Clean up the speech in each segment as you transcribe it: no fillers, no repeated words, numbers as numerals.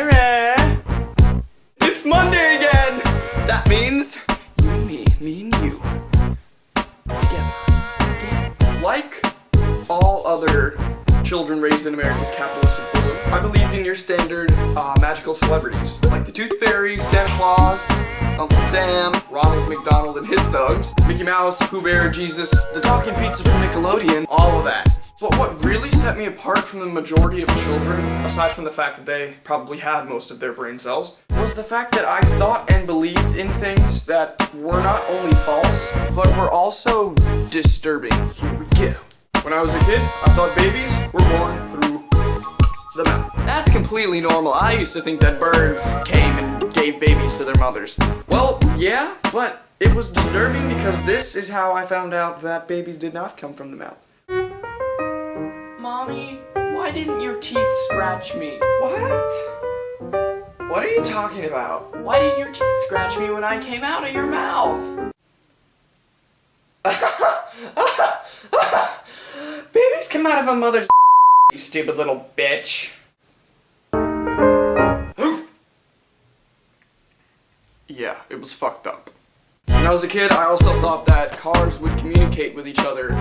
Mary. It's Monday again. That means you and me and you, together. Like all other children raised in America's capitalistic bosom, I believed in your standard magical celebrities, like the Tooth Fairy, Santa Claus, Uncle Sam, Ronald McDonald and his thugs, Mickey Mouse, Pooh Bear, Jesus, the talking pizza from Nickelodeon, all of that. But what really set me apart from the majority of children, aside from the fact that they probably had most of their brain cells, was the fact that I thought and believed in things that were not only false, but were also disturbing. Here we go. When I was a kid, I thought babies were born through the mouth. That's completely normal. I used to think that birds came and gave babies to their mothers. Well, yeah, but it was disturbing because this is how I found out that babies did not come from the mouth. Mommy, why didn't your teeth scratch me? What? What are you talking about? Why didn't your teeth scratch me when I came out of your mouth? Babies come out of a mother's you stupid little bitch. Yeah, it was fucked up. When I was a kid, I also thought that cars would communicate with each other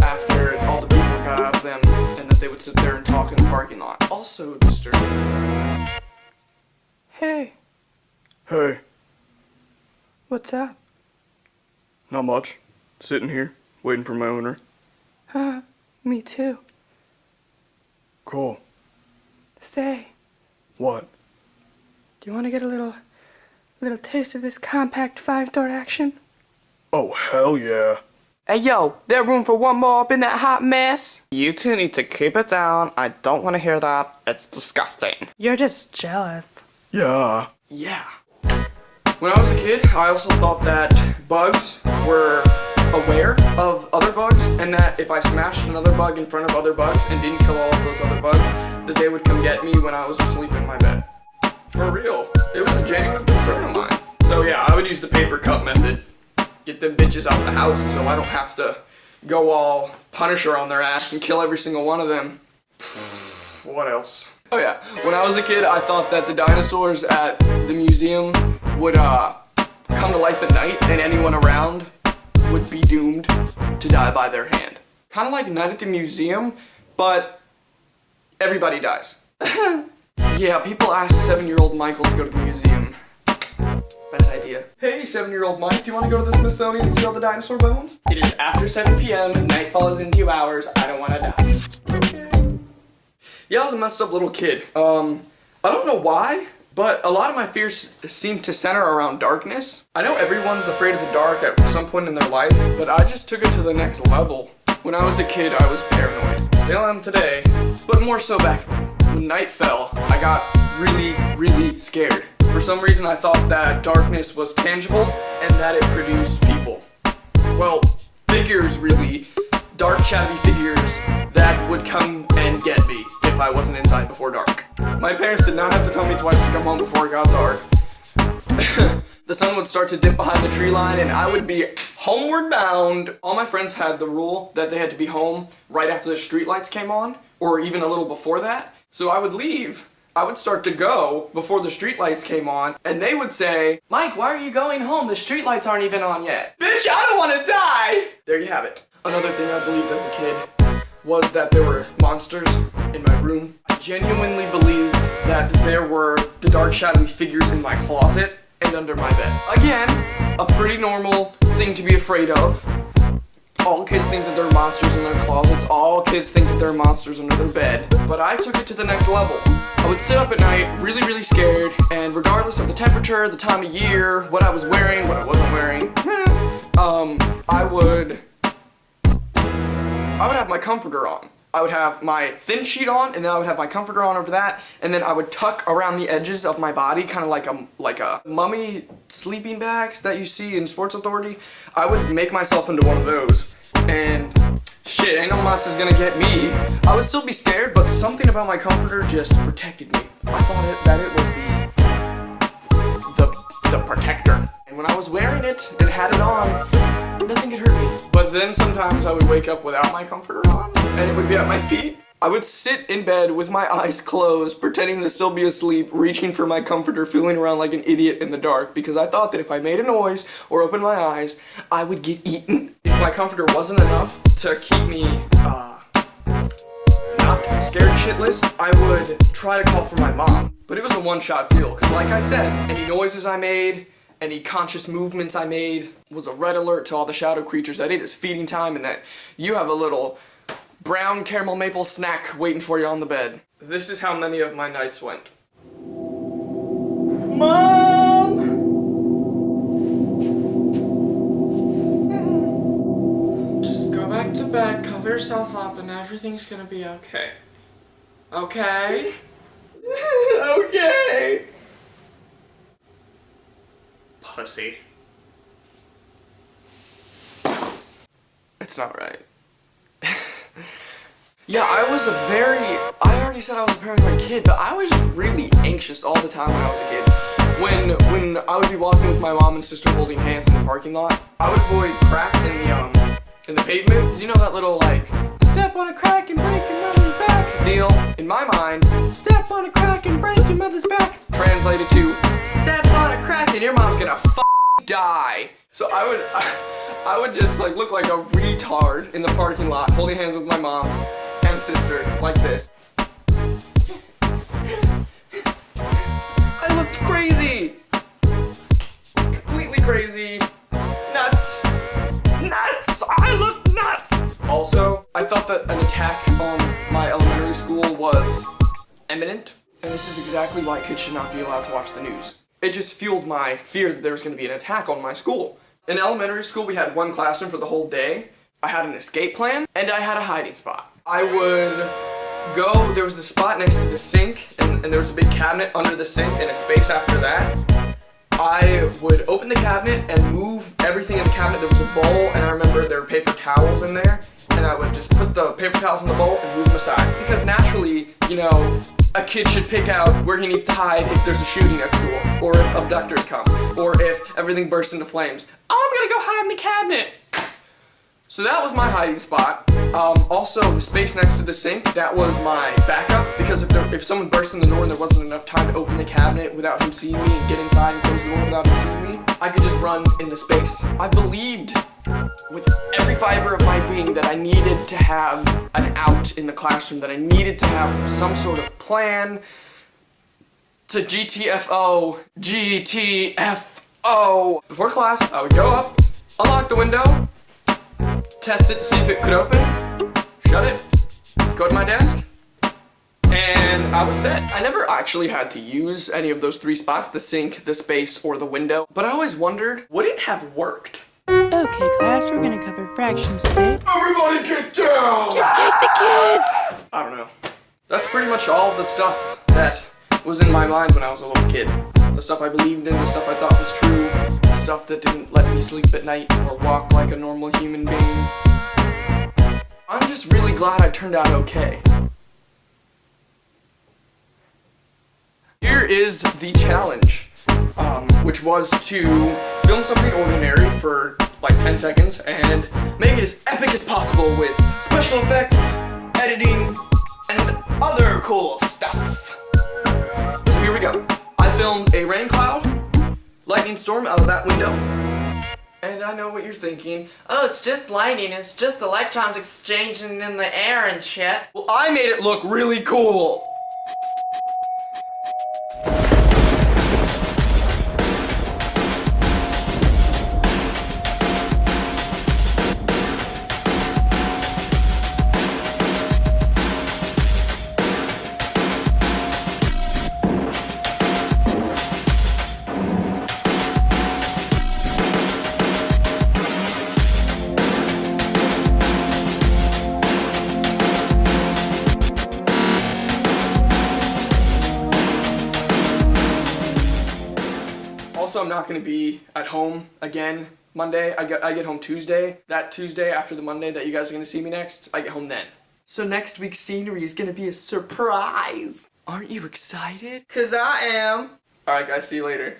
after all the people got out of them, and that they would sit there and talk in the parking lot. Also disturbing. Hey. Hey, What's up? not much. Sitting here, waiting for my owner. Me too. Cool. Say, What? do you want to get a little taste of this compact 5-door action? Oh, hell yeah. Hey yo, there's room for one more up in that hot mess? You two need to keep it down. I don't want to hear that. It's disgusting. You're just jealous. Yeah. Yeah. When I was a kid, I also thought that bugs were aware of other bugs, and that if I smashed another bug in front of other bugs and didn't kill all of those other bugs, that they would come get me when I was asleep in my bed. For real. It was a genuine concern of mine. So yeah, I would use the paper cut method. Get them bitches out the house so I don't have to go all Punisher on their ass and kill every single one of them. What else? Oh yeah, when I was a kid, I thought that the dinosaurs at the museum would come to life at night, and anyone around would be doomed to die by their hand. Kind of like Night at the Museum, but everybody dies. Yeah, people asked 7-year-old Michael to go to the museum. Bad idea. Hey, 7-year-old Mike, do you want to go to the Smithsonian and see all the dinosaur bones? It is after 7 p.m., night follows in 2 hours, I don't want to die. Okay. Yeah, I was a messed up little kid. I don't know why, but a lot of my fears seem to center around darkness. I know everyone's afraid of the dark at some point in their life, but I just took it to the next level. When I was a kid, I was paranoid. Still am today, but more so back then. When night fell, I got really, really scared. For some reason, I thought that darkness was tangible and that it produced people. Well, figures really. Dark, shadowy figures that would come and get me if I wasn't inside before dark. My parents did not have to tell me twice to come home before it got dark. The sun would start to dip behind the tree line and I would be homeward bound. All my friends had the rule that they had to be home right after the streetlights came on, or even a little before that. So I would leave. I would start to go before the streetlights came on, and they would say, Mike, why are you going home? The streetlights aren't even on yet. Bitch, I don't want to die! There you have it. Another thing I believed as a kid was that there were monsters in my room. I genuinely believed that there were the dark, shadowy figures in my closet and under my bed. Again, a pretty normal thing to be afraid of. All kids think that there are monsters in their closets. All kids think that there are monsters under their bed. But I took it to the next level. I would sit up at night really, really scared, and regardless of the temperature, the time of year, what I was wearing, what I wasn't wearing, I would have my comforter on. I would have my thin sheet on, and then I would have my comforter on over that, and then I would tuck around the edges of my body, kind of like a mummy sleeping bags that you see in Sports Authority. I would make myself into one of those, and shit, ain't no mouse is gonna get me. I would still be scared, but something about my comforter just protected me. I thought that it was the protector. And when I was wearing it and had it on, nothing could hurt me. But then sometimes I would wake up without my comforter on, and it would be at my feet. I would sit in bed with my eyes closed, pretending to still be asleep, reaching for my comforter, feeling around like an idiot in the dark, because I thought that if I made a noise or opened my eyes, I would get eaten. If my comforter wasn't enough to keep me, not scared shitless, I would try to call for my mom. But it was a one-shot deal, because like I said, any noises I made, any conscious movements I made was a red alert to all the shadow creatures that it is feeding time and that you have a little brown caramel maple snack waiting for you on the bed. This is how many of my nights went. Mom! Just go back to bed, cover yourself up, and everything's gonna be okay. Okay? Okay! Pussy. It's not right. Yeah, I already said I was a paranoid kid, but I was just really anxious all the time when I was a kid. When I would be walking with my mom and sister holding hands in the parking lot, I would avoid cracks in the pavement. 'Cause you know that little, like, step on a crack and break your mother's back deal? In my mind, step on a crack and break your mother's back translated to, step on a crack and your mom's gonna die. So I would just like look like a retard in the parking lot, holding hands with my mom and sister like this. I looked crazy, completely crazy, nuts. I looked nuts. Also, I thought that an attack on my elementary school was imminent, and this is exactly why kids should not be allowed to watch the news. It just fueled my fear that there was going to be an attack on my school. In elementary school, we had one classroom for the whole day. I had an escape plan, and I had a hiding spot. I would go, there was the spot next to the sink, and there was a big cabinet under the sink and a space after that. I would open the cabinet and move everything in the cabinet. There was a bowl, and I remember there were paper towels in there, and I would just put the paper towels in the bowl and move them aside. Because naturally, you know, a kid should pick out where he needs to hide if there's a shooting at school, or if abductors come, or if everything bursts into flames. I'm gonna go hide in the cabinet! So that was my hiding spot. Also, the space next to the sink, that was my backup, because if someone burst in the door and there wasn't enough time to open the cabinet without him seeing me and get inside and close the door without him seeing me, I could just run into space. I believed with every fiber of my being that I needed to have an out in the classroom, that I needed to have some sort of plan to GTFO. Before class, I would go up, unlock the window, test it to see if it could open, shut it, go to my desk, and I was set. I never actually had to use any of those three spots, the sink, the space, or the window, but I always wondered, would it have worked? Okay, class, we're gonna cover fractions today. Everybody get down! Just take the kids! I don't know. That's pretty much all the stuff that was in my mind when I was a little kid. The stuff I believed in, the stuff I thought was true, the stuff that didn't let me sleep at night or walk like a normal human being. I'm just really glad I turned out okay. Here is the challenge, which was to film something ordinary for like 10 seconds and make it as epic as possible with special effects, editing, and other cool stuff. So here we go. I filmed a rain cloud, lightning storm out of that window. And I know what you're thinking. Oh, it's just lightning, it's just electrons exchanging in the air and shit. Well, I made it look really cool. Also, I'm not going to be at home again Monday. I get home Tuesday. That Tuesday after the Monday that you guys are going to see me next, I get home then. So next week's scenery is going to be a surprise. Aren't you excited? 'Cause I am. Alright guys, see you later.